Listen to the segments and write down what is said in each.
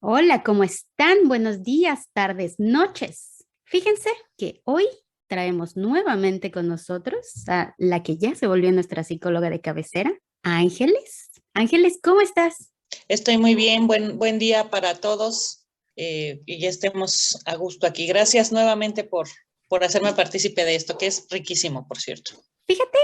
Hola, ¿cómo están? Buenos días, tardes, noches. Fíjense que hoy traemos nuevamente con nosotros a la que ya se volvió nuestra psicóloga de cabecera, Ángeles. Ángeles, ¿cómo estás? Estoy muy bien, buen día para todos y ya estemos a gusto aquí. Gracias nuevamente por hacerme partícipe de esto, que es riquísimo, por cierto. Fíjate,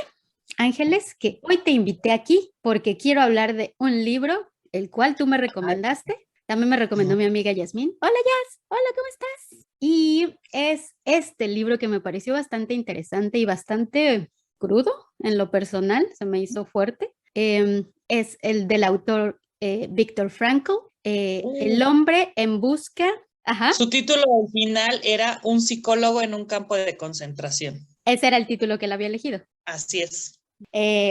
Ángeles, que hoy te invité aquí porque quiero hablar de un libro, el cual tú me recomendaste. También me recomendó mi amiga Yasmín. Hola, Yas. Hola, ¿cómo estás? Y es este libro que me pareció bastante interesante y bastante crudo en lo personal, se me hizo fuerte. Es el del autor Viktor Frankl, El Uh, hombre en busca. Ajá, Su título original era Un psicólogo en un campo de concentración. ese era el título que él había elegido. Así es.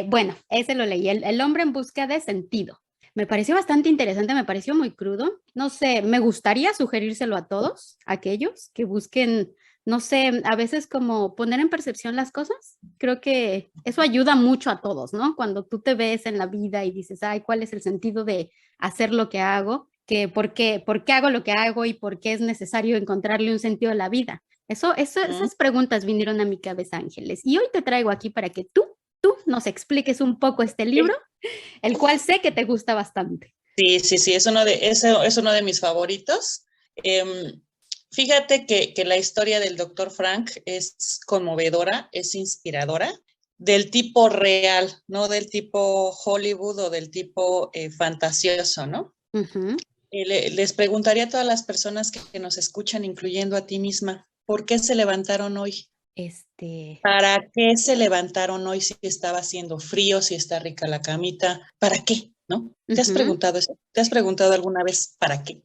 Bueno, ese lo leí, el hombre en busca de sentido. Me pareció bastante interesante, me pareció muy crudo. No sé, me gustaría sugerírselo a todos, aquellos que busquen, no sé, a veces como poner en percepción las cosas. Creo que eso ayuda mucho a todos, ¿no? Cuando tú te ves en la vida y dices, ay, ¿cuál es el sentido de hacer lo que hago? Que por qué hago lo que hago y por qué es necesario encontrarle un sentido a la vida? Mm. Esas preguntas vinieron a mi cabeza, Ángeles. Y hoy te traigo aquí para que tú nos expliques un poco este libro, el cual sé que te gusta bastante. Sí, es uno de mis favoritos. Em, Fíjate que la historia del doctor Frank es conmovedora, es inspiradora, del tipo real, no del tipo Hollywood o del tipo fantasioso, ¿no? Ujú. Les preguntaría a todas las personas que nos escuchan, incluyendo a ti misma, ¿por qué se levantaron hoy? Este, ¿Para qué se levantaron hoy si estaba haciendo frío, si está rica la camita? ¿Para qué? ¿No? ¿Te has ujú. preguntado eso? ¿Te has preguntado alguna vez para qué?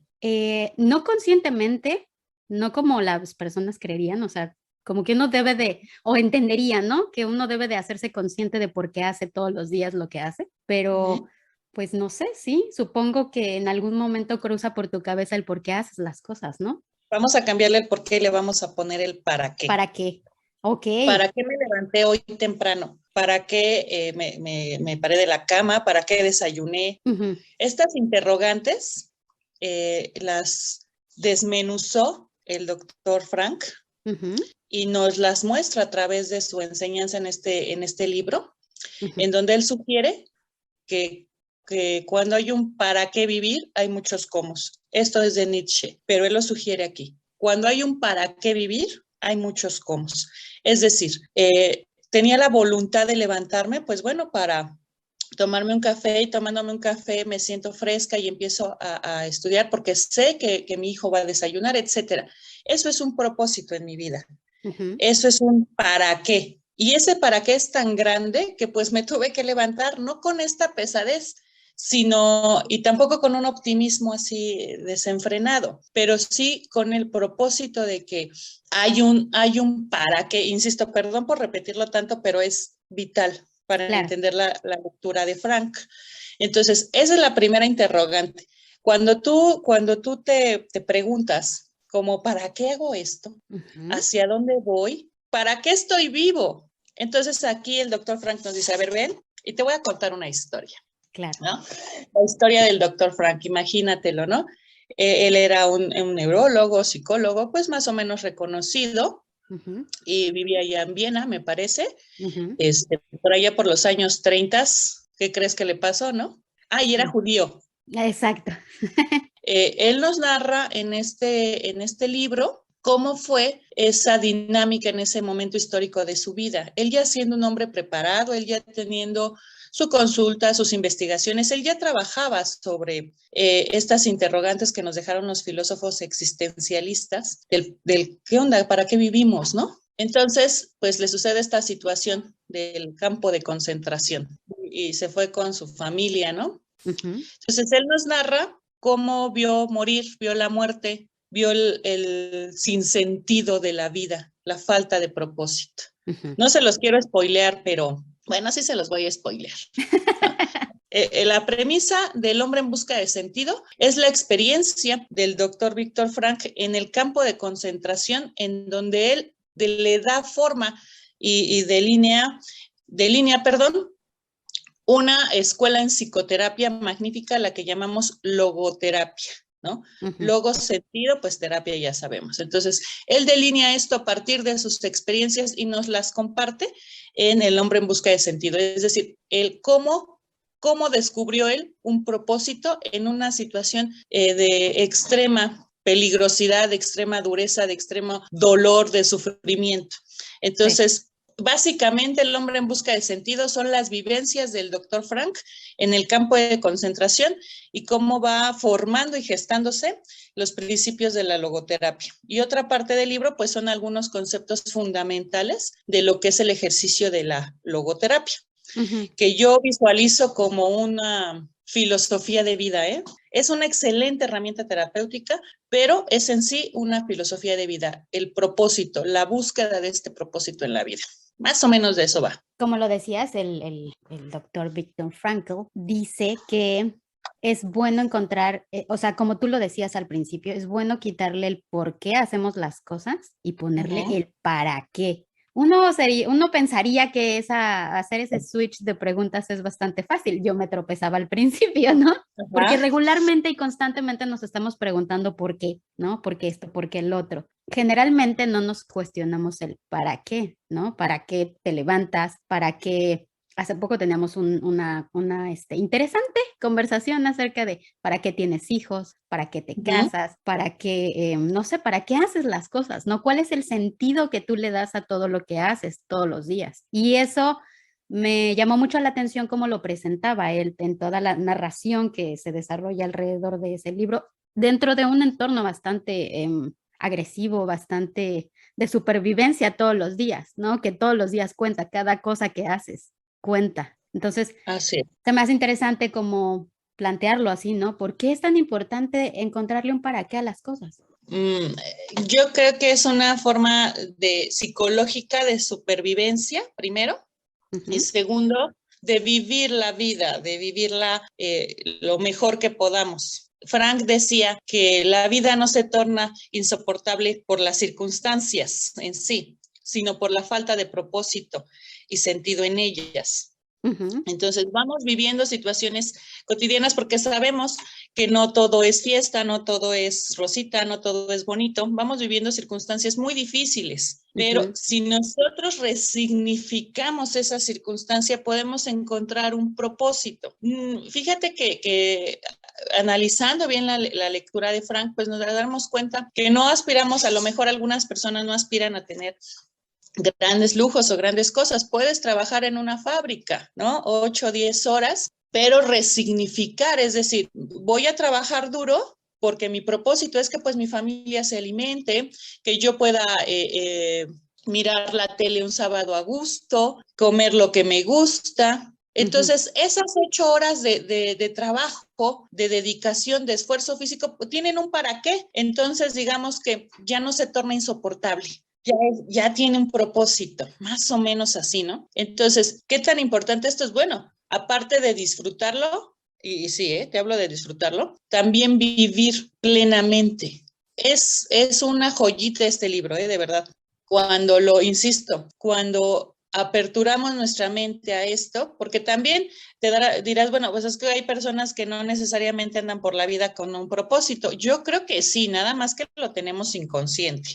No conscientemente, no como las personas creerían, o sea, como que uno debe de, o entendería, ¿no? Que uno debe de hacerse consciente de por qué hace todos los días lo que hace, pero Ujú. pues no sé, sí, supongo que en algún momento cruza por tu cabeza el por qué haces las cosas, ¿no? Vamos a cambiarle el por qué y le vamos a poner el para qué. ¿Para qué? Ok. ¿Para qué me levanté hoy temprano? ¿Para qué me paré de la cama? ¿Para qué desayuné? Ujú, Estas interrogantes las desmenuzó el doctor Frank ujú, y nos las muestra a través de su enseñanza en este libro, ujú. en donde él sugiere que, que cuando hay un para qué vivir, hay muchos cómo. Esto es de Nietzsche, pero él lo sugiere aquí. Cuando hay un para qué vivir, hay muchos cómo. Es decir, tenía la voluntad de levantarme, pues bueno, para tomarme un café y tomándome un café me siento fresca y empiezo a estudiar porque sé que mi hijo va a desayunar, etcétera. Eso es un propósito en mi vida. Ujú. Eso es un para qué. Y ese para qué es tan grande que pues me tuve que levantar, no con esta pesadez, sino, y tampoco con un optimismo así desenfrenado, pero sí con el propósito de que hay un para qué, insisto, perdón por repetirlo tanto, pero es vital para Claro. entender la lectura de Frank. Entonces, esa es la primera interrogante. Cuando tú te preguntas, como, ¿para qué hago esto? Ujú. ¿Hacia dónde voy? ¿Para qué estoy vivo? Entonces aquí el doctor Frank nos dice, a ver, ven, y te voy a contar una historia, Claro. ¿no? La historia del doctor Frank, imagínatelo, ¿no? Él era un neurólogo, psicólogo, pues más o menos reconocido, Ujú, y vivía allá en Viena, me parece, ujú. por allá por los años 30, ¿qué crees que le pasó, no? Ah, y era Mm. judío. Exacto. Él nos narra en este libro cómo fue esa dinámica en ese momento histórico de su vida. Él ya siendo un hombre preparado, él ya teniendo su consulta, sus investigaciones, él ya trabajaba sobre estas interrogantes que nos dejaron los filósofos existencialistas del qué onda, para qué vivimos, ¿no? Entonces, pues le sucede esta situación del campo de concentración y se fue con su familia, ¿no? Ujú, Entonces, él nos narra cómo vio morir, vio la muerte, vio el sinsentido de la vida, la falta de propósito. ujú. No se los quiero spoilear, pero bueno, sí se los voy a spoilear, ¿no? La premisa del hombre en busca de sentido es la experiencia del doctor Víctor Frank en el campo de concentración, en donde él le da forma y delinea, perdón, una escuela en psicoterapia magnífica, la que llamamos logoterapia. ¿no? Ujú. Logos, sentido, pues terapia ya sabemos. Entonces, él delinea esto a partir de sus experiencias y nos las comparte en El hombre en busca de sentido. Es decir, el cómo descubrió él un propósito en una situación de extrema peligrosidad, de extrema dureza, de extremo dolor, de sufrimiento. Sí. Entonces, básicamente, El hombre en busca de sentido son las vivencias del doctor Frank en el campo de concentración y cómo va formando y gestándose los principios de la logoterapia. Y otra parte del libro, pues son algunos conceptos fundamentales de lo que es el ejercicio de la logoterapia, Ujú. que yo visualizo como una filosofía de vida, ¿eh? Es una excelente herramienta terapéutica, pero es en sí una filosofía de vida, el propósito, la búsqueda de este propósito en la vida. Más o menos de eso va. Como lo decías, el doctor Viktor Frankl dice que es bueno encontrar, o sea, como tú lo decías al principio, es bueno quitarle el por qué hacemos las cosas y ponerle Ujú. el para qué. Uno pensaría que hacer ese switch de preguntas es bastante fácil. Yo me tropezaba al principio, ¿no? Porque Ajá. regularmente y constantemente nos estamos preguntando por qué, ¿no? ¿Por qué esto? ¿Por qué el otro? Generalmente no nos cuestionamos el para qué, ¿no? ¿Para qué te levantas? ¿Para qué? Hace poco teníamos una interesante conversación acerca de para qué tienes hijos, para qué te Ujú. casas, para qué, no sé, para qué haces las cosas, ¿no? ¿Cuál es el sentido que tú le das a todo lo que haces todos los días? Y eso me llamó mucho la atención cómo lo presentaba él en toda la narración que se desarrolla alrededor de ese libro, dentro de un entorno bastante agresivo, bastante de supervivencia todos los días, ¿no? Que todos los días cuenta, cada cosa que haces cuenta. Entonces, Así es. se me hace interesante como plantearlo así, ¿no? ¿Por qué es tan importante encontrarle un para qué a las cosas? Mm, yo creo que es una forma de psicológica de supervivencia, primero, y Ujú. segundo, de vivir la vida, de vivirla lo mejor que podamos. Frank decía que la vida no se torna insoportable por las circunstancias en sí, sino por la falta de propósito y sentido en ellas. Ujú. Entonces vamos viviendo situaciones cotidianas porque sabemos que no todo es fiesta, no todo es rosita, no todo es bonito. Vamos viviendo circunstancias muy difíciles, pero Ujú. si nosotros resignificamos esa circunstancia, podemos encontrar un propósito. Fíjate que analizando bien la lectura de Frank, pues nos damos cuenta que no aspiramos, a lo mejor algunas personas no aspiran a tener grandes lujos o grandes cosas. Puedes trabajar en una fábrica, ¿no? 8 o 10 horas, pero resignificar, es decir, voy a trabajar duro porque mi propósito es que pues mi familia se alimente, que yo pueda mirar la tele un sábado a gusto, comer lo que me gusta. Ujú. Entonces, esas 8 horas de trabajo, de dedicación, de esfuerzo físico, pues, tienen un para qué. Entonces, digamos que ya no se torna insoportable. Ya tiene un propósito, más o menos así, ¿no? Entonces, ¿qué tan importante esto es? Bueno, aparte de disfrutarlo, y sí, te hablo de disfrutarlo, también vivir plenamente. Es una joyita este libro, de verdad. Cuando lo, insisto, cuando aperturamos nuestra mente a esto, porque también dirás, bueno, pues es que hay personas que no necesariamente andan por la vida con un propósito. Yo creo que sí, nada más que lo tenemos inconsciente.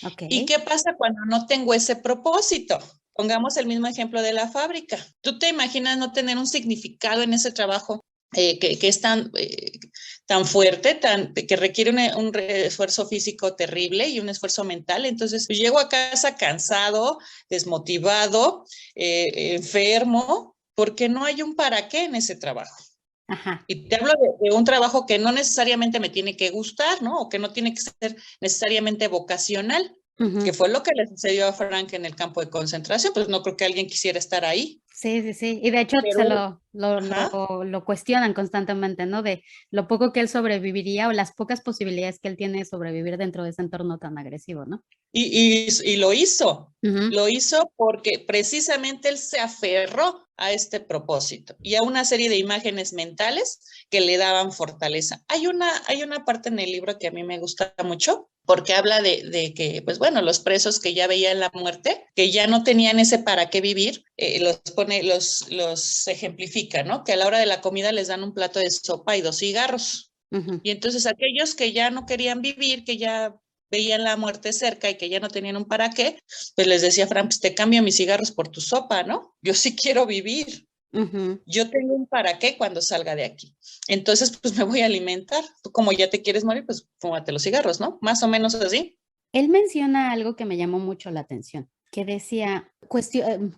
Ok. ¿Y qué pasa cuando no tengo ese propósito? Pongamos el mismo ejemplo de la fábrica. ¿Tú te imaginas no tener un significado en ese trabajo que es tan fuerte, que requiere un esfuerzo físico terrible y un esfuerzo mental? Entonces, pues, llego a casa cansado, desmotivado, enfermo, porque no hay un para qué en ese trabajo. Ajá. Y te hablo de un trabajo que no necesariamente me tiene que gustar, ¿no? O que no tiene que ser necesariamente vocacional, que Ujú. fue lo que le sucedió a Frank en el campo de concentración, pues no creo que alguien quisiera estar ahí. Sí, sí, sí. Y de hecho Pero, se ajá, lo cuestionan constantemente, ¿no? De lo poco que él sobreviviría o las pocas posibilidades que él tiene de sobrevivir dentro de ese entorno tan agresivo, ¿no? y Ujú. lo hizo porque precisamente él se aferró a este propósito y a una serie de imágenes mentales que le daban fortaleza. Hay una parte en el libro que a mí me gusta mucho porque habla de que, pues bueno, los presos que ya veían la muerte, que ya no tenían ese para qué vivir, los ejemplifica, ¿no? Que a la hora de la comida les dan un plato de sopa y 2 cigarros. Ujú. Y entonces aquellos que ya no querían vivir, que ya veían la muerte cerca y que ya no tenían un para qué, pues les decía Fran, pues te cambio mis cigarros por tu sopa, ¿no? Yo sí quiero vivir. Ujú. Yo tengo un para qué cuando salga de aquí. Entonces, pues me voy a alimentar. Tú como ya te quieres morir, pues fúmate los cigarros, ¿no? Más o menos así. Él menciona algo que me llamó mucho la atención, que decía,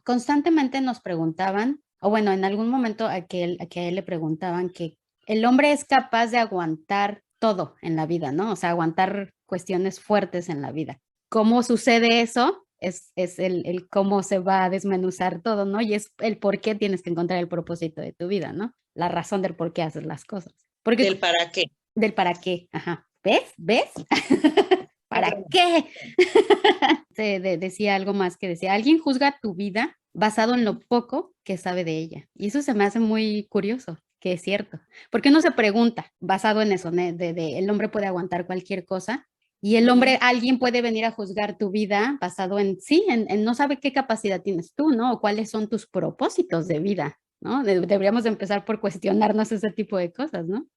constantemente nos preguntaban, o bueno, en algún momento a que a él le preguntaban que el hombre es capaz de aguantar todo en la vida, ¿no? O sea, aguantar cuestiones fuertes en la vida. ¿Cómo sucede eso? Es el cómo se va a desmenuzar todo, ¿no? Y es el por qué tienes que encontrar el propósito de tu vida, ¿no? La razón del por qué haces las cosas. Porque Del para qué. del para qué, ajá. ¿Ves? ¿Ves? Qué ¿Para bueno. qué? Decía algo más que decía, alguien juzga tu vida basado en lo poco que sabe de ella. Y eso se me hace muy curioso, que es cierto. Porque uno se pregunta, basado en eso, el hombre puede aguantar cualquier cosa y el hombre, alguien puede venir a juzgar tu vida basado en, sí, en no sabe qué capacidad tienes tú, ¿no? O cuáles son tus propósitos de vida, ¿no? Deberíamos empezar por cuestionarnos ese tipo de cosas, ¿no?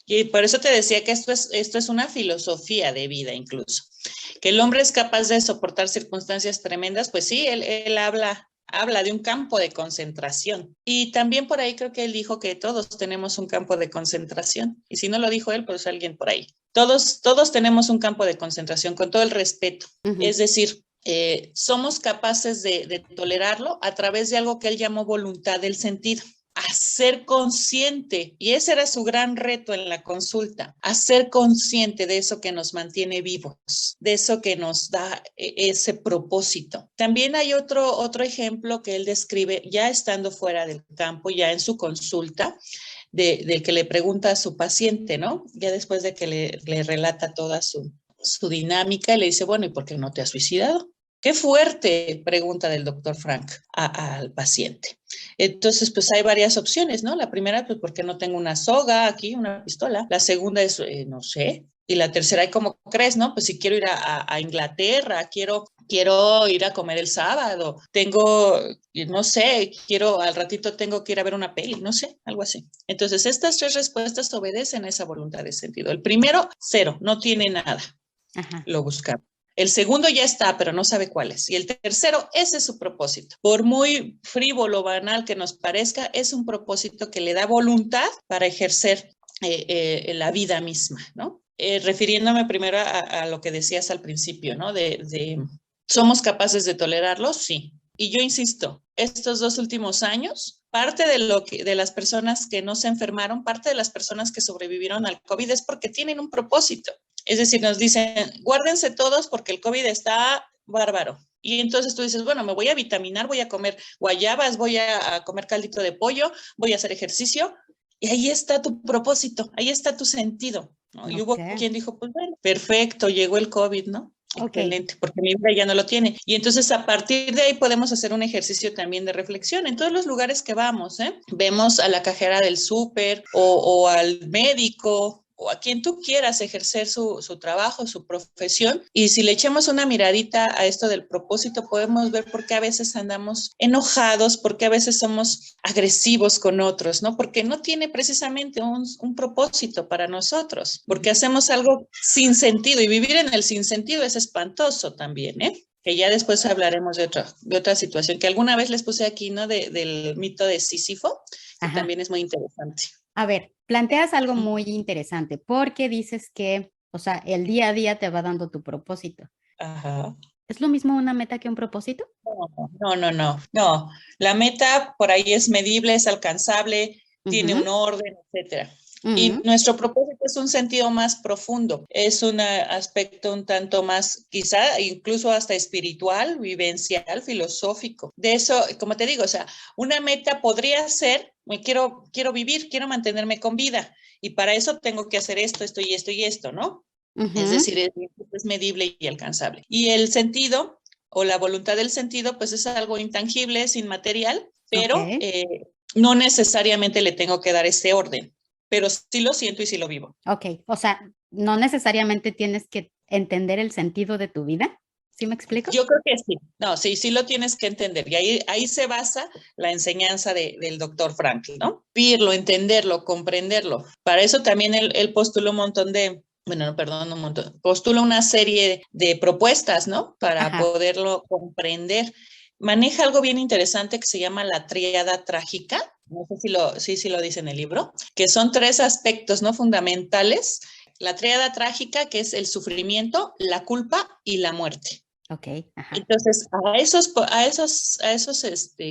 Y por eso te decía que esto es una filosofía de vida incluso. Que el hombre es capaz de soportar circunstancias tremendas, pues sí, él habla de un campo de concentración. Y también por ahí creo que él dijo que todos tenemos un campo de concentración. Y si no lo dijo él, pues alguien por ahí. Todos tenemos un campo de concentración, con todo el respeto. Ujú. Es decir, somos capaces de tolerarlo a través de algo que él llamó voluntad del sentido, a ser consciente, y ese era su gran reto en la consulta, a ser consciente de eso que nos mantiene vivos, de eso que nos da ese propósito. También hay otro ejemplo que él describe ya estando fuera del campo, ya en su consulta, del que le pregunta a su paciente, ¿no? Ya después de que le relata toda su dinámica, y le dice, bueno, ¿y por qué no te has suicidado? Qué fuerte pregunta del doctor Frank al paciente. Entonces, pues hay varias opciones, ¿no? La primera, pues porque no tengo una soga aquí, una pistola. La segunda es, no sé. Y la tercera, ¿y cómo crees, no? Pues si quiero ir a Inglaterra, quiero ir a comer el sábado, no sé, al ratito tengo que ir a ver una peli, no sé, algo así. Entonces, estas tres respuestas obedecen a esa voluntad de sentido. El primero, cero, no tiene nada, Ajá. lo buscamos. El segundo ya está, pero no sabe cuál es. Y el tercero, ese es su propósito. Por muy frívolo, banal que nos parezca, es un propósito que le da voluntad para ejercer la vida misma, ¿no? Refiriéndome primero a lo que decías al principio, ¿no? ¿Somos capaces de tolerarlo? Sí. Y yo insisto, estos 2 últimos años, parte de las personas que no se enfermaron, parte de las personas que sobrevivieron al COVID es porque tienen un propósito. Es decir, nos dicen, guárdense todos porque el COVID está bárbaro. Y entonces tú dices, bueno, me voy a vitaminar, voy a comer guayabas, voy a comer caldito de pollo, voy a hacer ejercicio. Y ahí está tu propósito, ahí está tu sentido, ¿no? Y Ok, hubo quien dijo, pues bueno, perfecto, llegó el COVID, ¿no? ok. Excelente, porque mi vida ya no lo tiene. Y entonces a partir de ahí podemos hacer un ejercicio también de reflexión. En todos los lugares que vamos, vemos a la cajera del súper o al médico o a quien tú quieras ejercer su trabajo, su profesión. Y si le echamos una miradita a esto del propósito, podemos ver por qué a veces andamos enojados, por qué a veces somos agresivos con otros, ¿no? Porque no tiene precisamente un propósito para nosotros, porque hacemos algo sin sentido y vivir en el sinsentido es espantoso también, ¿eh? Que ya después hablaremos de otra situación que alguna vez les puse aquí, ¿no? Del mito de Sísifo, que Ajá. también es muy interesante. A ver, planteas algo muy interesante porque dices que, o sea, el día a día te va dando tu propósito. Ajá. ¿Es lo mismo una meta que un propósito? No. La meta por ahí es medible, es alcanzable, tiene un Ujú, orden, etcétera. Y ujú. nuestro propósito es un sentido más profundo, es un aspecto un tanto más, quizá incluso hasta espiritual, vivencial, filosófico. De eso, como te digo, o sea, una meta podría ser, quiero vivir, quiero mantenerme con vida, y para eso tengo que hacer esto y esto y esto, ¿no? Es Ujú. decir, es medible y alcanzable. Y el sentido o la voluntad del sentido, pues es algo intangible, es inmaterial, Ok, pero no necesariamente le tengo que dar ese orden, pero sí lo siento y sí lo vivo. ok. O sea, no necesariamente tienes que entender el sentido de tu vida, ¿Sí me explico? Yo creo que sí. No, sí, sí lo tienes que entender. Y ahí se basa la enseñanza del doctor Frankl, ¿no? Vivirlo, entenderlo, comprenderlo. Para eso también él postula un montón de, bueno, no, perdón, un montón, postula una serie de propuestas, ¿no? Para Ajá. poderlo comprender. Maneja algo bien interesante que se llama la tríada trágica. No sé si lo dice en el libro, que son tres aspectos, ¿no? Fundamentales. La tríada trágica, que es el sufrimiento, la culpa y la muerte. Ok, ajá. Entonces, a esos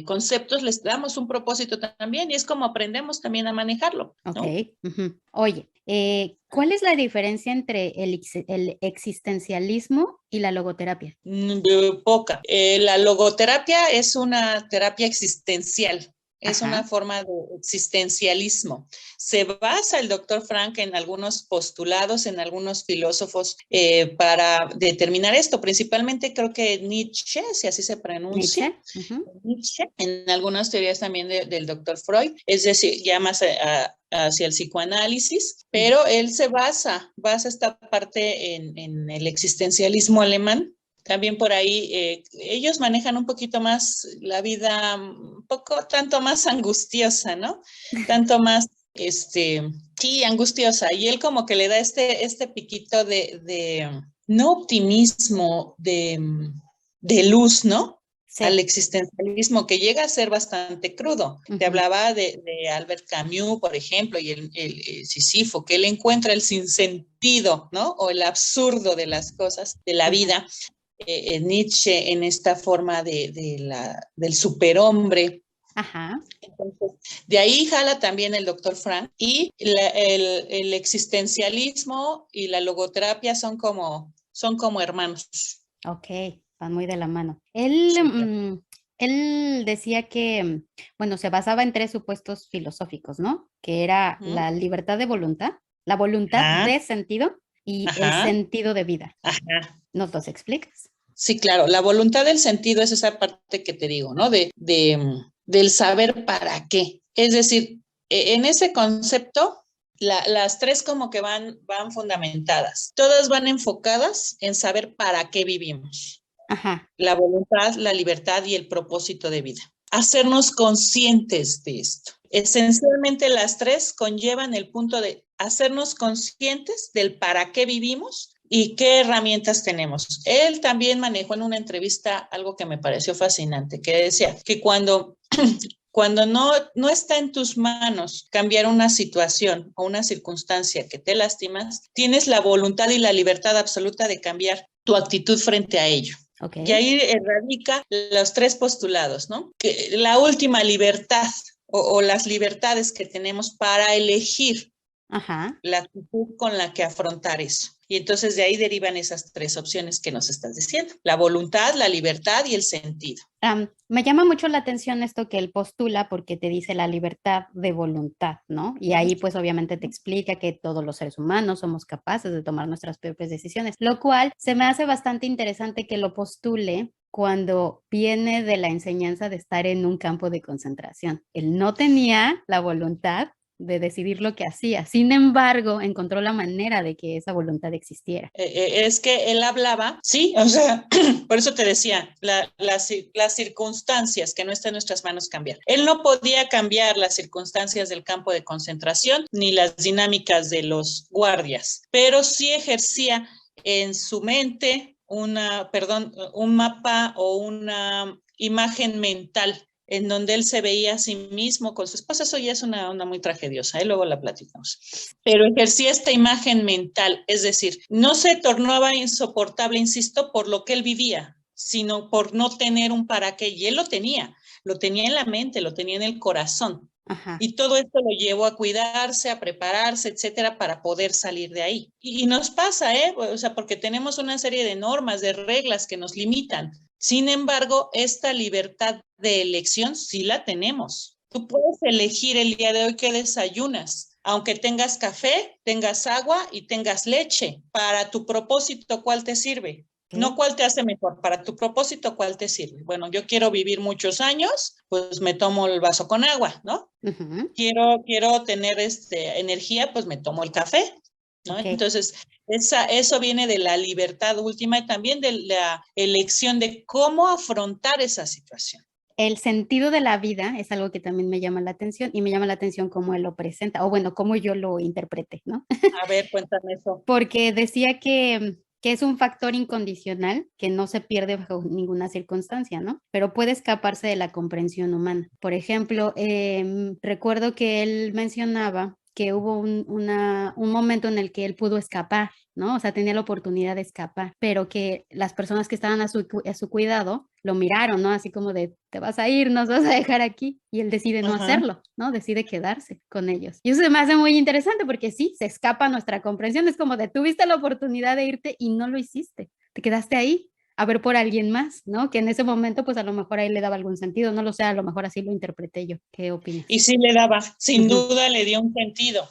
conceptos les damos un propósito también y es como aprendemos también a manejarlo, Ok. ¿no? Ujú. Oye, ¿cuál es la diferencia entre el existencialismo y la logoterapia? Poca. La logoterapia es una terapia existencial. Es una Ajá. forma de existencialismo. Se basa el doctor Frank en algunos postulados, en algunos filósofos para determinar esto. Principalmente creo que Nietzsche, si así se pronuncia, Nietzsche. Ujú. Nietzsche, en algunas teorías también del doctor Freud, es decir, ya más hacia el psicoanálisis, pero él basa esta parte en el existencialismo alemán. También por ahí ellos manejan un poquito más la vida, un poco tanto más angustiosa, ¿no? Tanto más, sí, angustiosa. Y él como que le da este piquito de no optimismo, de luz, ¿no? Al Sí. existencialismo que llega a ser bastante crudo. Te Ujú. hablaba de Albert Camus, por ejemplo, y el Sísifo, que él encuentra el sinsentido, ¿no? O el absurdo de las cosas de la Ujú. vida. Nietzsche en esta forma del superhombre. Ajá. Entonces, de ahí jala también el doctor Frank y el existencialismo y la logoterapia son como hermanos. Ok, van muy de la mano. Él, Sí, claro. él decía que, bueno, se basaba en tres supuestos filosóficos, ¿no? Que era Uh-huh. la libertad de voluntad, la voluntad Ajá, de sentido y el ajá, sentido de vida. ajá. ¿Nos los explicas? Sí, claro, la voluntad del sentido es esa parte que te digo, ¿no? Del saber para qué. Es decir, en ese concepto, las tres como que van fundamentadas. Todas van enfocadas en saber para qué vivimos. Ajá. La voluntad, la libertad y el propósito de vida. Hacernos conscientes de esto. Esencialmente las tres conllevan el punto de hacernos conscientes del para qué vivimos y qué herramientas tenemos. Él también manejó en una entrevista algo que me pareció fascinante, que decía que cuando no está en tus manos cambiar una situación o una circunstancia que te lastimas, tienes la voluntad y la libertad absoluta de cambiar tu actitud frente a ello. Ok. Y ahí radica los tres postulados, ¿no? Que la última libertad o las libertades que tenemos para elegir Ajá. la actitud con la que afrontar eso. Y entonces de ahí derivan esas tres opciones que nos estás diciendo, la voluntad, la libertad y el sentido. Me llama mucho la atención esto que él postula porque te dice la libertad de voluntad, ¿no? Y ahí pues obviamente te explica que todos los seres humanos somos capaces de tomar nuestras propias decisiones, lo cual se me hace bastante interesante que lo postule cuando viene de la enseñanza de estar en un campo de concentración. Él no tenía la voluntad de decidir lo que hacía. Sin embargo, encontró la manera de que esa voluntad existiera. Es que él hablaba, sí, o sea, por eso te decía, las circunstancias que no está en nuestras manos cambiar. Él no podía cambiar las circunstancias del campo de concentración ni las dinámicas de los guardias, pero sí ejercía en su mente un mapa o una imagen mental en donde él se veía a sí mismo con su esposa. Eso ya es una onda muy tragediosa, luego la platicamos. Pero ejercía esta imagen mental, es decir, no se tornaba insoportable, insisto, por lo que él vivía, sino por no tener un para qué, y él lo tenía en la mente, lo tenía en el corazón. Ajá. Y todo esto lo llevó a cuidarse, a prepararse, etcétera, para poder salir de ahí. Y nos pasa, o sea, porque tenemos una serie de normas, de reglas que nos limitan. Sin embargo, esta libertad de elección sí la tenemos. Tú puedes elegir el día de hoy qué desayunas, aunque tengas café, tengas agua y tengas leche. Para tu propósito, ¿cuál te sirve? No Okay. cuál te hace mejor, para tu propósito, ¿cuál te sirve? Bueno, yo quiero vivir muchos años, pues me tomo el vaso con agua, ¿no? Uh-huh. Quiero tener energía, pues me tomo el café. ¿no? Ok. Entonces, eso viene de la libertad última y también de la elección de cómo afrontar esa situación. El sentido de la vida es algo que también me llama la atención y me llama la atención cómo él lo presenta, o bueno, cómo yo lo interprete, ¿no? A ver, cuéntame eso. Porque decía que es un factor incondicional que no se pierde bajo ninguna circunstancia, ¿no? Pero puede escaparse de la comprensión humana. Por ejemplo, recuerdo que él mencionaba que hubo un momento en el que él pudo escapar, ¿no? O sea, tenía la oportunidad de escapar, pero que las personas que estaban a su cuidado lo miraron, ¿no? Así como de, te vas a ir, nos vas a dejar aquí. Y él decide no Ajá. hacerlo, ¿no? Decide quedarse con ellos. Y eso se me hace muy interesante porque sí, se escapa a nuestra comprensión. Es como de, tuviste la oportunidad de irte y no lo hiciste. Te quedaste ahí a ver por alguien más, ¿no? Que en ese momento, pues a lo mejor ahí le daba algún sentido. No lo sé, a lo mejor así lo interpreté yo. ¿Qué opinas? Y sí le daba, sin Ujú. duda le dio un sentido,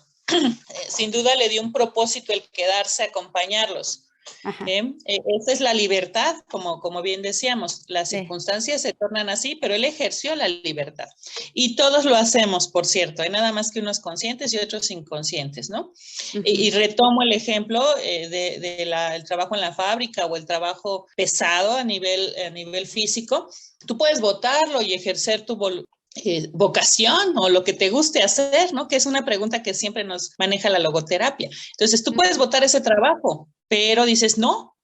sin duda le dio un propósito el quedarse a acompañarlos. Ajá, Esa es la libertad, como bien decíamos, las sí. circunstancias se tornan así, pero él ejerció la libertad. Y todos lo hacemos, por cierto, hay nada más que unos conscientes y otros inconscientes, ¿no? Y Ujú. retomo el ejemplo el trabajo en la fábrica o el trabajo pesado a nivel físico. Tú puedes votarlo y ejercer tu vocación o lo que te guste hacer, ¿no? Que es una pregunta que siempre nos maneja la logoterapia. Entonces, tú puedes votar ese trabajo, pero dices, no,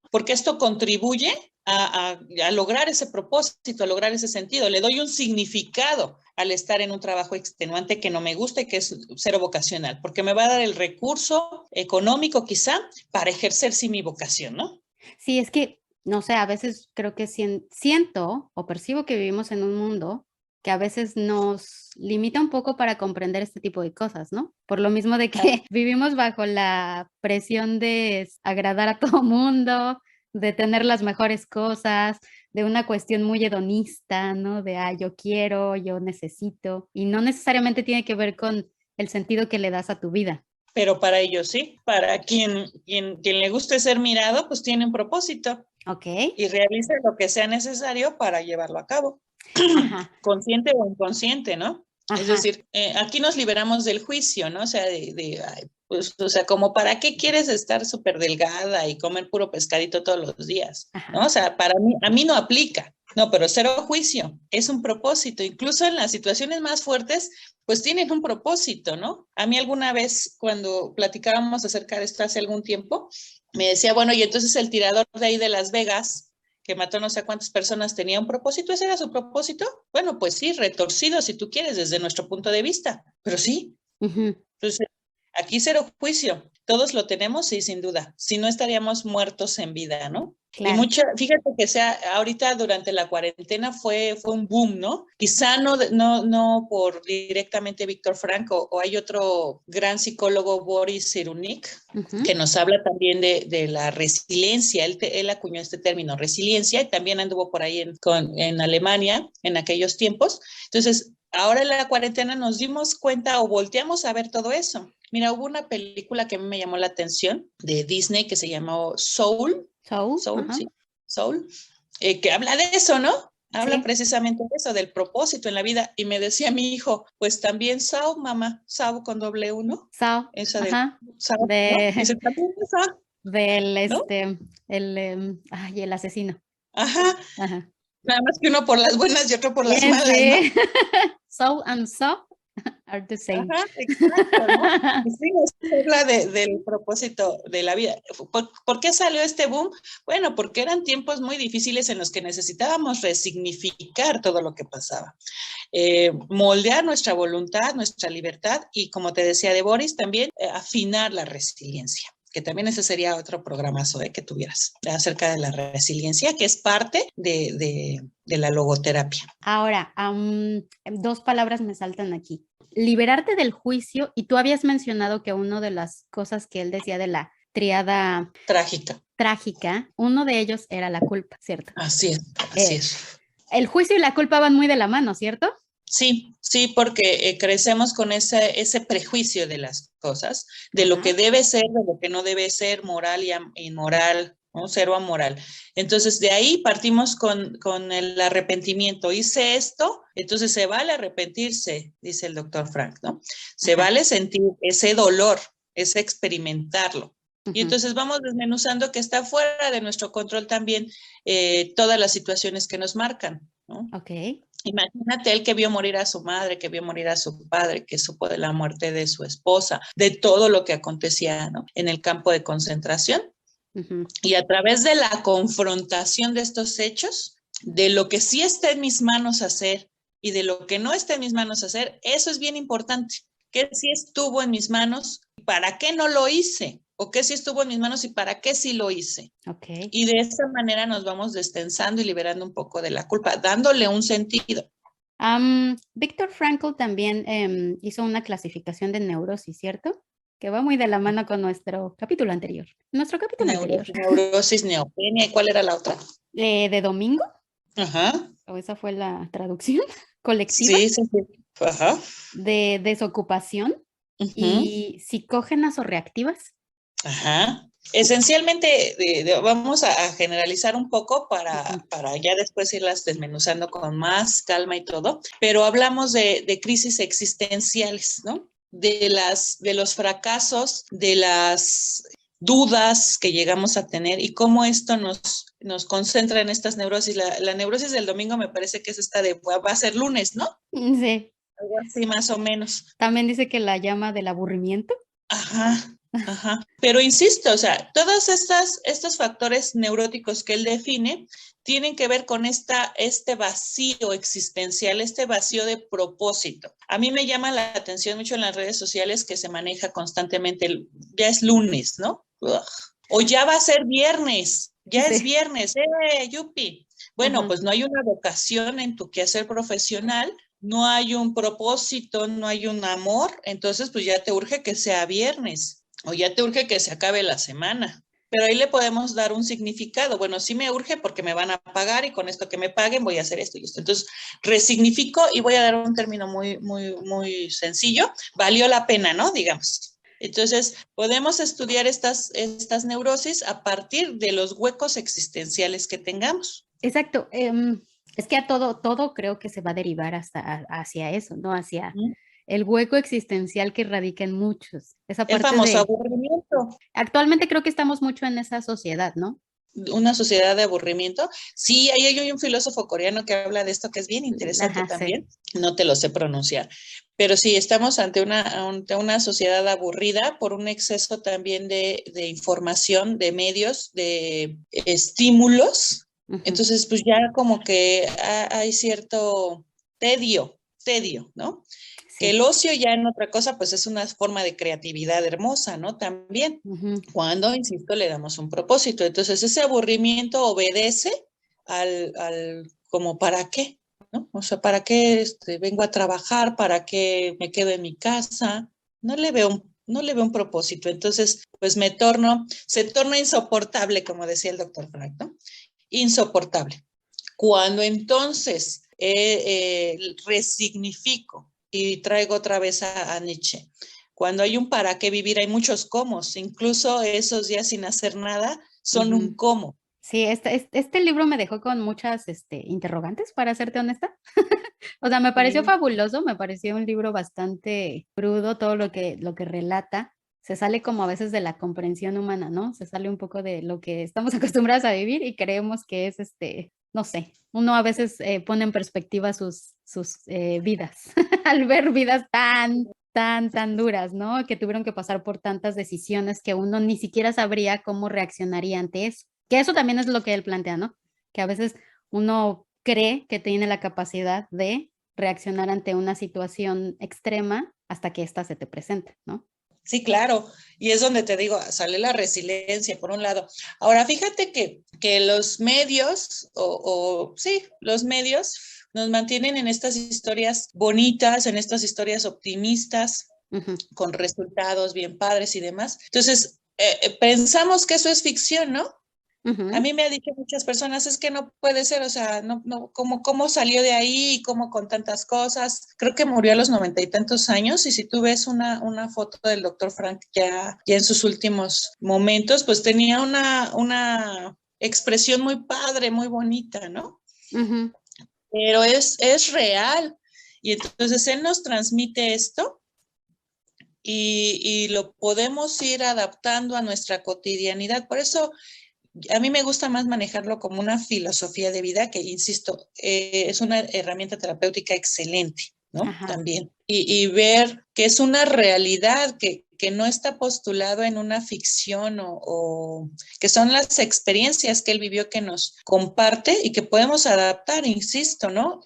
porque esto contribuye a lograr ese propósito, a lograr ese sentido. Le doy un significado al estar en un trabajo extenuante que no me gusta y que es cero vocacional, porque me va a dar el recurso económico quizá para ejercer sí mi vocación, ¿no? Sí, es que, no sé, a veces creo que siento o percibo que vivimos en un mundo que a veces nos limita un poco para comprender este tipo de cosas, ¿no? Por lo mismo de que vivimos bajo la presión de agradar a todo mundo, de tener las mejores cosas, de una cuestión muy hedonista, ¿no? De, yo quiero, yo necesito, y no necesariamente tiene que ver con el sentido que le das a tu vida. Pero para ellos sí, para quien le guste ser mirado, pues tiene un propósito Ok. y realiza lo que sea necesario para llevarlo a cabo, Ajá, consciente o inconsciente, ¿no? Es ajá, decir, aquí nos liberamos del juicio, ¿no? O sea, ay, pues, o sea, como para qué quieres estar súper delgada y comer puro pescadito todos los días, ¿no? O ajá. sea, para mí, a mí no aplica, no, pero cero juicio, es un propósito. Incluso en las situaciones más fuertes, pues tienen un propósito, ¿no? A mí alguna vez, cuando platicábamos acerca de esto hace algún tiempo, me decía, bueno, y entonces el tirador de ahí de Las Vegas, que mató no sé cuántas personas, tenía un propósito, ¿ese era su propósito? Bueno, pues sí, retorcido si tú quieres desde nuestro punto de vista, pero sí. Ujú. Entonces, aquí cero juicio, todos lo tenemos, sí, sin duda, si no estaríamos muertos en vida, ¿no? Y Claro. fíjate que ahorita durante la cuarentena fue un boom, ¿no? Quizá no por directamente Víctor Frank o hay otro gran psicólogo, Boris Cyrulnik, Ujú. que nos habla también de la resiliencia. Él acuñó este término, resiliencia, y también anduvo por ahí en Alemania en aquellos tiempos. Entonces, ahora en la cuarentena nos dimos cuenta o volteamos a ver todo eso. Mira, hubo una película que a mí me llamó la atención de Disney que se llamó Soul, Soul, Soul, ajá. sí, Soul, que habla de eso, ¿no? Habla Sí, precisamente de eso, del propósito en la vida. Y me decía mi hijo, pues también Saul, mamá, Saul con doble uno, Soul, esa de ajá. Saul, ¿no? De Dice, también esa, del, ¿no? el asesino. Ajá, Ajá. nada más que uno por las buenas y otro por las malas, ¿no? Sí. Soul and Saw are the same. Ajá, exacto, ¿no? Y sí, eso habla del propósito de la vida. ¿Por qué salió este boom? Bueno, porque eran tiempos muy difíciles en los que necesitábamos resignificar todo lo que pasaba. Moldear nuestra voluntad, nuestra libertad y, como te decía de Boris, también afinar la resiliencia, que también ese sería otro programazo que tuvieras acerca de la resiliencia, que es parte de la logoterapia. Ahora, dos palabras me saltan aquí. Liberarte del juicio, y tú habías mencionado que una de las cosas que él decía de la triada Trágica. trágica, uno de ellos era la culpa, ¿cierto? Así es, así Eh, es. el juicio y la culpa van muy de la mano, ¿cierto? Sí, sí, porque crecemos con ese prejuicio de las cosas, de lo que Ajá. debe ser, de lo que no debe ser, moral y inmoral, ¿no? Cero amoral. Entonces, de ahí partimos con el arrepentimiento. Hice esto, entonces se vale arrepentirse, dice el doctor Frank, ¿no? Se Ajá. vale sentir ese dolor, es experimentarlo. Y Ujú. entonces vamos desmenuzando que está fuera de nuestro control también todas las situaciones que nos marcan, ¿no? Ok. Imagínate él que vio morir a su madre, que vio morir a su padre, que supo de la muerte de su esposa, de todo lo que acontecía, ¿no?, en el campo de concentración. Ujú. Y a través de la confrontación de estos hechos, de lo que sí está en mis manos hacer y de lo que no está en mis manos hacer, eso es bien importante. ¿Qué sí estuvo en mis manos? ¿Para qué no lo hice? ¿O qué sí estuvo en mis manos y para qué sí lo hice? Ok. Y de esa manera nos vamos destensando y liberando un poco de la culpa, dándole un sentido. Viktor Frankl también hizo una clasificación de neurosis, ¿cierto? Que va muy de la mano con nuestro capítulo anterior. Nuestro capítulo anterior. Neurosis, neopenia, ¿y cuál era la otra? De domingo, Ajá. o esa fue la traducción colectiva, Sí, sí, sí. Ajá. de desocupación Uh-huh. y psicógenas o reactivas. Ajá. Esencialmente, vamos a generalizar un poco Ujú. para ya después irlas desmenuzando con más calma y todo, pero hablamos de crisis existenciales, ¿no? De los fracasos, de las dudas que llegamos a tener y cómo esto nos concentra en estas neurosis. La neurosis del domingo me parece que es esta de va a ser lunes, ¿no? Sí. Algo así más o menos. También dice que la llama del aburrimiento. Ajá, ajá. Pero insisto, o sea, todos estos factores neuróticos que él define tienen que ver con este vacío existencial, este vacío de propósito. A mí me llama la atención mucho en las redes sociales que se maneja constantemente, ya es lunes, ¿no? Ugh. O ya va a ser viernes, ya es Sí. viernes, yupi. Bueno, Ajá. pues no hay una vocación en tu quehacer profesional, no hay un propósito, no hay un amor, entonces pues ya te urge que sea viernes o ya te urge que se acabe la semana. Pero ahí le podemos dar un significado. Bueno, sí me urge porque me van a pagar y con esto que me paguen voy a hacer esto y esto. Entonces, resignifico y voy a dar un término muy, muy, muy sencillo. Valió la pena, ¿no? Digamos. Entonces, podemos estudiar estas neurosis a partir de los huecos existenciales que tengamos. Exacto. Es que a todo creo que se va a derivar hacia eso, ¿no? Hacia el hueco existencial que radica en muchos. Esa El parte famoso de... aburrimiento. Actualmente creo que estamos mucho en esa sociedad, ¿no? Una sociedad de aburrimiento. Sí, ahí hay un filósofo coreano que habla de esto que es bien interesante Ajá, sí. también. No te lo sé pronunciar. Pero sí, estamos ante una sociedad aburrida por un exceso también de información, de medios, de estímulos. Ujú. Entonces, pues ya como que hay cierto tedio, ¿no? Que Sí. el ocio ya en otra cosa, pues es una forma de creatividad hermosa, ¿no? También, Ujú. cuando, insisto, le damos un propósito. Entonces, ese aburrimiento obedece como para qué, ¿no? O sea, ¿para qué vengo a trabajar? ¿Para qué me quedo en mi casa? No le veo un propósito. Entonces, pues se torna insoportable, como decía el doctor Frank, ¿no? Insoportable. Cuando entonces resignifico y traigo otra vez a Nietzsche, cuando hay un para qué vivir, hay muchos cómo, incluso esos días sin hacer nada son un Ujú. cómo. Sí, este libro me dejó con muchas interrogantes, para serte honesta. O sea, me pareció Sí. fabuloso, me pareció un libro bastante crudo, todo lo que relata. Se sale como a veces de la comprensión humana, ¿no? Se sale un poco de lo que estamos acostumbrados a vivir y creemos que es, no sé, uno a veces pone en perspectiva sus vidas, al ver vidas tan duras, ¿no? Que tuvieron que pasar por tantas decisiones que uno ni siquiera sabría cómo reaccionaría ante eso. Que eso también es lo que él plantea, ¿no? Que a veces uno cree que tiene la capacidad de reaccionar ante una situación extrema hasta que ésta se te presenta, ¿no? Sí, claro. Y es donde te digo, sale la resiliencia, por un lado. Ahora, fíjate que los medios, sí, los medios nos mantienen en estas historias bonitas, en estas historias optimistas, Ujú. con resultados bien padres y demás. Entonces, pensamos que eso es ficción, ¿no? A Ujú. mí me ha dicho muchas personas, es que no puede ser, o sea, no, ¿cómo salió de ahí? ¿Cómo con tantas cosas? Creo que murió a los 90 y tantos años, y si tú ves una foto del doctor Frank ya en sus últimos momentos, pues tenía una expresión muy padre, muy bonita, ¿no? Ujú. Pero es real. Y entonces él nos transmite esto y lo podemos ir adaptando a nuestra cotidianidad. Por eso a mí me gusta más manejarlo como una filosofía de vida que, insisto, es una herramienta terapéutica excelente, ¿no? Ajá. También. Y ver que es una realidad que no está postulado en una ficción o que son las experiencias que él vivió que nos comparte y que podemos adaptar, insisto, ¿no?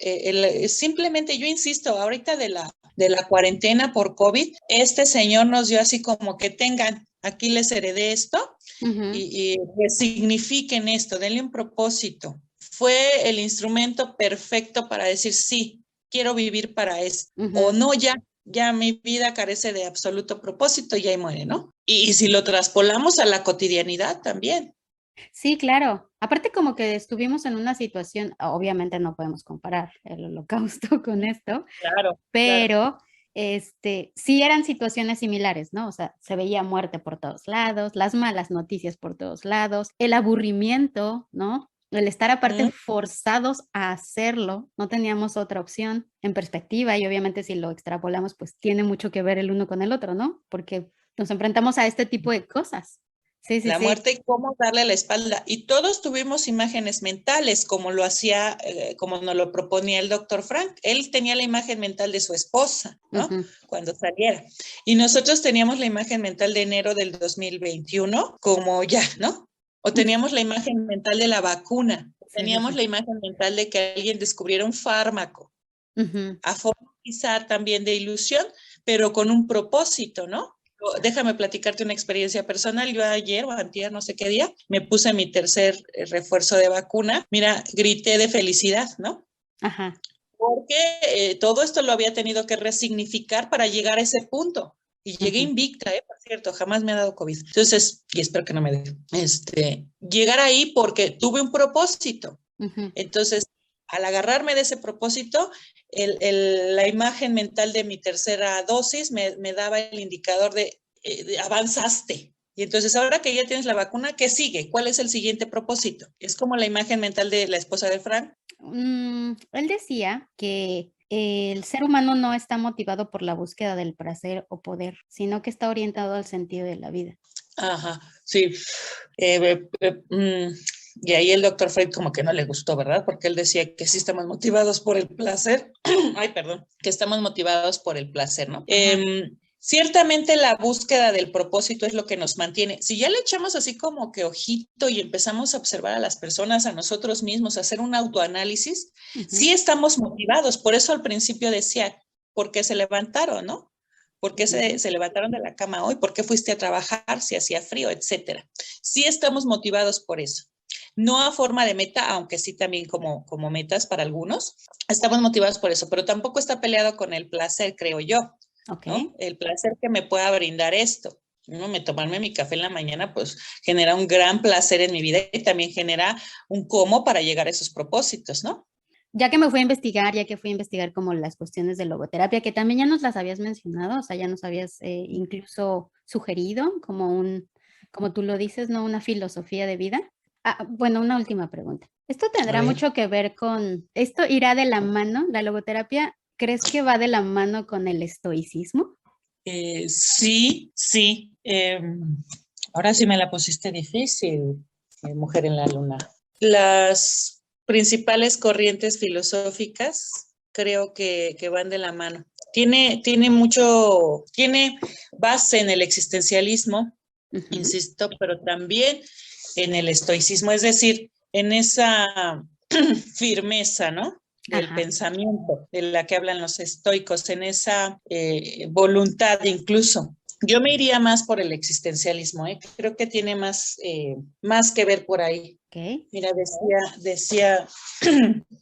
Simplemente yo insisto, ahorita de la cuarentena por COVID, este señor nos dio así como que tengan, aquí les heredé esto y resignifiquen esto, denle un propósito. Fue el instrumento perfecto para decir sí, quiero vivir para eso. O no, ya mi vida carece de absoluto propósito y ahí muere, ¿no? Y si lo traspolamos a la cotidianidad también. Sí, claro. Aparte como que estuvimos en una situación, obviamente no podemos comparar el holocausto con esto, Claro, claro. pero sí eran situaciones similares, ¿no? O sea, se veía muerte por todos lados, las malas noticias por todos lados, el aburrimiento, ¿no? El estar aparte forzados a hacerlo, no teníamos otra opción en perspectiva y obviamente si lo extrapolamos, pues tiene mucho que ver el uno con el otro, ¿no? Porque nos enfrentamos a este tipo de cosas. Sí, sí, La sí. muerte y cómo darle la espalda. Y todos tuvimos imágenes mentales, como lo hacía, como nos lo proponía el doctor Frank. Él tenía la imagen mental de su esposa, ¿no? Cuando saliera. Y nosotros teníamos la imagen mental de enero del 2021, como ya, ¿no? O teníamos la imagen mental de la vacuna. Sí, sí, Teníamos sí. la imagen mental de que alguien descubriera un fármaco. A forma quizá también de ilusión, pero con un propósito, ¿no? Déjame platicarte una experiencia personal. Yo ayer o antier, no sé qué día, me puse mi tercer refuerzo de vacuna. Mira, grité de felicidad, ¿no? Ajá. Porque todo esto lo había tenido que resignificar para llegar a ese punto. Y llegué invicta, por cierto, jamás me ha dado COVID. Entonces, y espero que no me dé. Llegar ahí porque tuve un propósito. Entonces, al agarrarme de ese propósito, la imagen mental de mi tercera dosis me daba el indicador de avanzaste. Y entonces, ahora que ya tienes la vacuna, ¿qué sigue? ¿Cuál es el siguiente propósito? Es como la imagen mental de la esposa de Frank. Él decía que el ser humano no está motivado por la búsqueda del placer o poder, sino que está orientado al sentido de la vida. Ajá, sí. Y ahí el doctor Freud como que no le gustó, ¿verdad? Porque él decía que sí estamos motivados por el placer. Ay, perdón, que estamos motivados por el placer, ¿no? Ciertamente la búsqueda del propósito es lo que nos mantiene. Si ya le echamos así como que ojito y empezamos a observar a las personas, a nosotros mismos, a hacer un autoanálisis, sí estamos motivados. Por eso al principio decía, ¿por qué se levantaron, no? ¿Por qué se levantaron de la cama hoy? ¿Por qué fuiste a trabajar si hacía frío, etcétera? Sí estamos motivados por eso. No a forma de meta, aunque sí también como metas para algunos. Estamos motivados por eso, pero tampoco está peleado con el placer, creo yo. ¿No? El placer que me pueda brindar esto. ¿No? Tomarme mi café en la mañana, pues genera un gran placer en mi vida y también genera un cómo para llegar a esos propósitos, ¿no? Ya que me fui a investigar, ya que fui a investigar como las cuestiones de logoterapia, que también ya nos las habías mencionado, o sea, ya nos habías incluso sugerido como tú lo dices, ¿no? Una filosofía de vida. Bueno, una última pregunta. ¿Esto tendrá mucho que ver esto irá de la mano, la logoterapia, crees que va de la mano con el estoicismo? Sí, sí. Ahora sí me la pusiste difícil, mujer en la luna. Las principales corrientes filosóficas creo que van de la mano. Tiene base en el existencialismo, insisto, pero también en el estoicismo, es decir, en esa firmeza, ¿no? Del pensamiento de la que hablan los estoicos, en esa voluntad incluso. Yo me iría más por el existencialismo, creo que tiene más que ver por ahí. Mira, decía,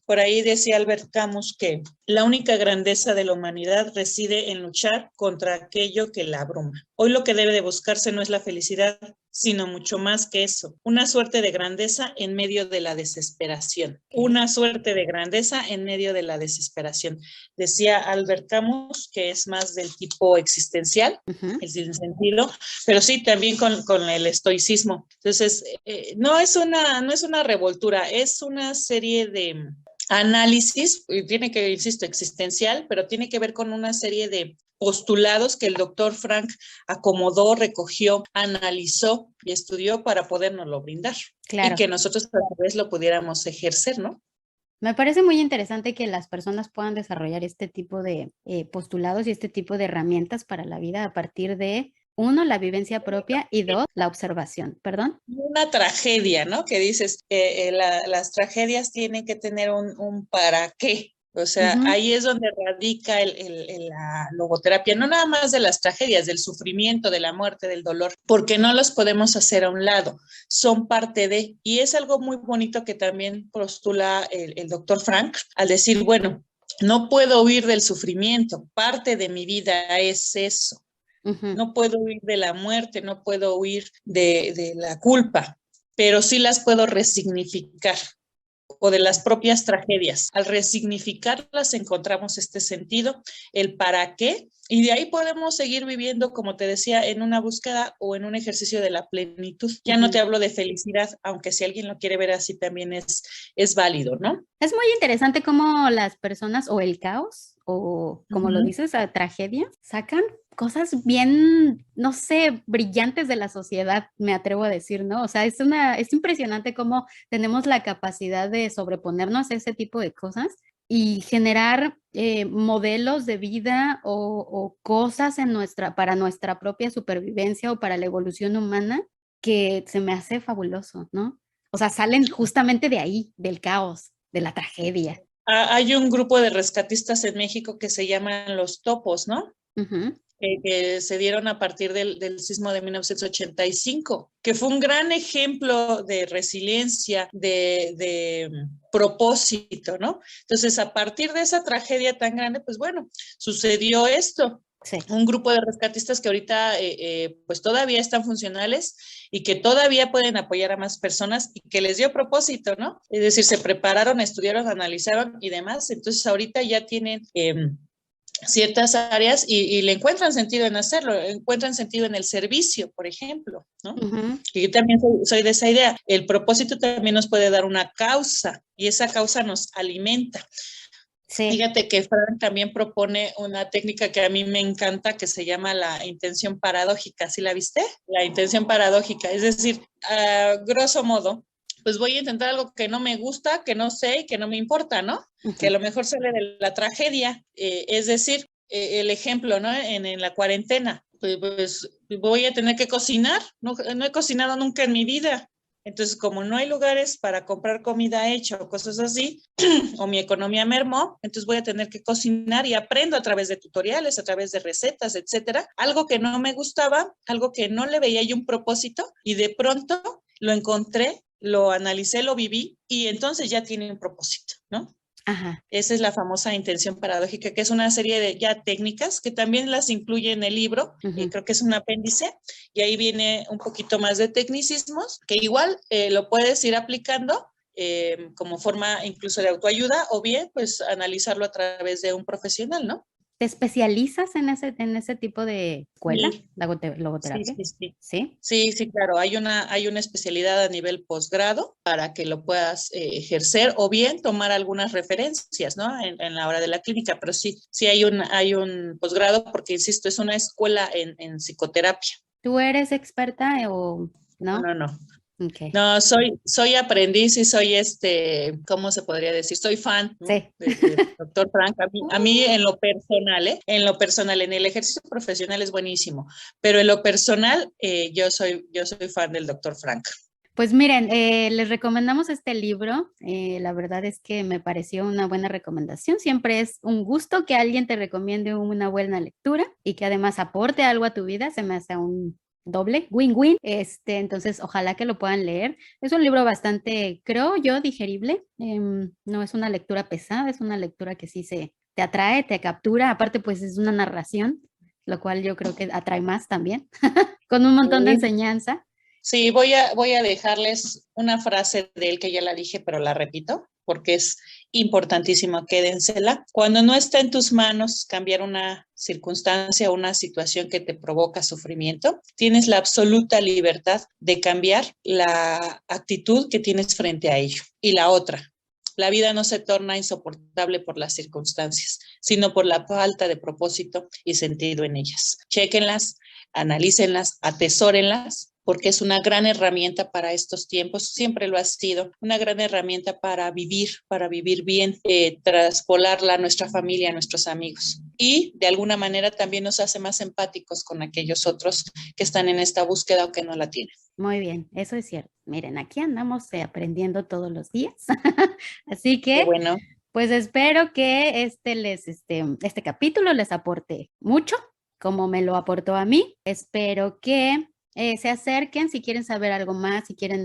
por ahí decía Albert Camus que la única grandeza de la humanidad reside en luchar contra aquello que la abruma. Hoy lo que debe de buscarse no es la felicidad, sino mucho más que eso, una suerte de grandeza en medio de la desesperación. Una suerte de grandeza en medio de la desesperación. Decía Albert Camus que es más del tipo existencial, el sin sentido, pero sí también con el estoicismo. Entonces, no es una revoltura, es una serie de análisis, tiene que, insisto, existencial, pero tiene que ver con una serie de postulados que el doctor Frank acomodó, recogió, analizó y estudió para podernoslo brindar. Claro. Y que nosotros a la vez lo pudiéramos ejercer, ¿no? Me parece muy interesante que las personas puedan desarrollar este tipo de postulados y este tipo de herramientas para la vida a partir de, uno, la vivencia propia y dos, la observación. ¿Perdón? Una tragedia, ¿no? Que dices, las tragedias tienen que tener un para qué. O sea, ahí es donde radica la logoterapia, no nada más de las tragedias, del sufrimiento, de la muerte, del dolor, porque no los podemos hacer a un lado, son parte de, y es algo muy bonito que también postula el doctor Frank, al decir, bueno, no puedo huir del sufrimiento, parte de mi vida es eso. No puedo huir de la muerte, no puedo huir de la culpa, pero sí las puedo resignificar, o de las propias tragedias. Al resignificarlas encontramos este sentido, el para qué, y de ahí podemos seguir viviendo, como te decía, en una búsqueda o en un ejercicio de la plenitud. Ya no te hablo de felicidad, aunque si alguien lo quiere ver así también es válido, ¿no? Es muy interesante cómo las personas o el caos, o como lo dices, la tragedia, sacan cosas bien, no sé, brillantes de la sociedad, me atrevo a decir, ¿no? O sea, es impresionante cómo tenemos la capacidad de sobreponernos a ese tipo de cosas y generar modelos de vida o cosas para nuestra propia supervivencia o para la evolución humana que se me hace fabuloso, ¿no? O sea, salen justamente de ahí, del caos, de la tragedia. Hay un grupo de rescatistas en México que se llaman los topos, ¿no? Que se dieron a partir del sismo de 1985, que fue un gran ejemplo de resiliencia, de propósito, ¿no? Entonces, a partir de esa tragedia tan grande, pues bueno, sucedió esto. Sí. Un grupo de rescatistas que ahorita pues todavía están funcionales y que todavía pueden apoyar a más personas y que les dio propósito, ¿no? Es decir, se prepararon, estudiaron, analizaron y demás. Entonces, ahorita ya tienen ciertas áreas y le encuentran sentido en hacerlo, encuentran sentido en el servicio, por ejemplo, ¿no? Y yo también soy de esa idea. El propósito también nos puede dar una causa y esa causa nos alimenta. Sí. Fíjate que Frank también propone una técnica que a mí me encanta que se llama la intención paradójica. ¿Sí la viste? La intención paradójica, es decir, grosso modo, pues voy a intentar algo que no me gusta, que no sé y que no me importa, ¿no? Que a lo mejor sale de la tragedia. Es decir, el ejemplo, ¿no? En la cuarentena, pues voy a tener que cocinar. No he cocinado nunca en mi vida. Entonces, como no hay lugares para comprar comida hecha o cosas así, o mi economía mermó, entonces voy a tener que cocinar y aprendo a través de tutoriales, a través de recetas, etcétera. Algo que no me gustaba, algo que no le veía yo un propósito y de pronto lo encontré, lo analicé, lo viví y entonces ya tiene un propósito, ¿no? Ajá. Esa es la famosa intención paradójica, que es una serie de ya técnicas que también las incluye en el libro, creo que es un apéndice, y ahí viene un poquito más de tecnicismos, que igual lo puedes ir aplicando como forma incluso de autoayuda, o bien pues analizarlo a través de un profesional, ¿no? ¿Te especializas en ese tipo de escuela, sí. Logoterapia? Sí, claro. Hay una especialidad a nivel posgrado para que lo puedas ejercer o bien tomar algunas referencias, ¿no? En la hora de la clínica, pero sí hay un posgrado porque, insisto, es una escuela en psicoterapia. ¿Tú eres experta o no? No. Okay. No, soy aprendiz y soy ¿cómo se podría decir? Soy fan, ¿no? Sí. de doctor Frank. A mí en lo personal, en el ejercicio profesional es buenísimo, pero en lo personal yo soy fan del doctor Frank. Pues miren, les recomendamos este libro. La verdad es que me pareció una buena recomendación. Siempre es un gusto que alguien te recomiende una buena lectura y que además aporte algo a tu vida. Se me hace un doble, win-win. Entonces, ojalá que lo puedan leer. Es un libro bastante, creo yo, digerible. No es una lectura pesada, es una lectura que sí te atrae, te captura. Aparte, pues es una narración, lo cual yo creo que atrae más también, con un montón de enseñanza. Sí, voy a dejarles una frase de él que ya la dije, pero la repito porque es importantísimo, quédensela. Cuando no está en tus manos cambiar una circunstancia o una situación que te provoca sufrimiento, tienes la absoluta libertad de cambiar la actitud que tienes frente a ello. Y la otra, La vida no se torna insoportable por las circunstancias, sino por la falta de propósito y sentido en ellas. Chéquenlas, analícenlas, atesórenlas, porque es una gran herramienta para estos tiempos, siempre lo ha sido, una gran herramienta para vivir bien, traspolarla a nuestra familia, a nuestros amigos. Y de alguna manera también nos hace más empáticos con aquellos otros que están en esta búsqueda o que no la tienen. Muy bien, eso es cierto. Miren, aquí andamos aprendiendo todos los días. Así que, bueno, pues espero que este capítulo les aporte mucho, como me lo aportó a mí. Espero que se acerquen si quieren saber algo más, si quieren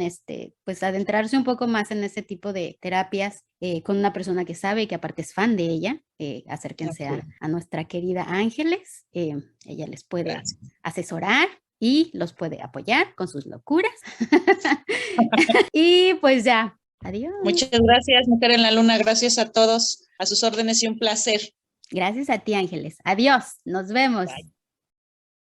pues adentrarse un poco más en ese tipo de terapias con una persona que sabe y que aparte es fan de ella. Acérquense a nuestra querida Ángeles. Ella les puede asesorar y los puede apoyar con sus locuras. Y pues ya, adiós. Muchas gracias, Mujer en la Luna. Gracias a todos, a sus órdenes y un placer. Gracias a ti, Ángeles. Adiós, nos vemos. Bye.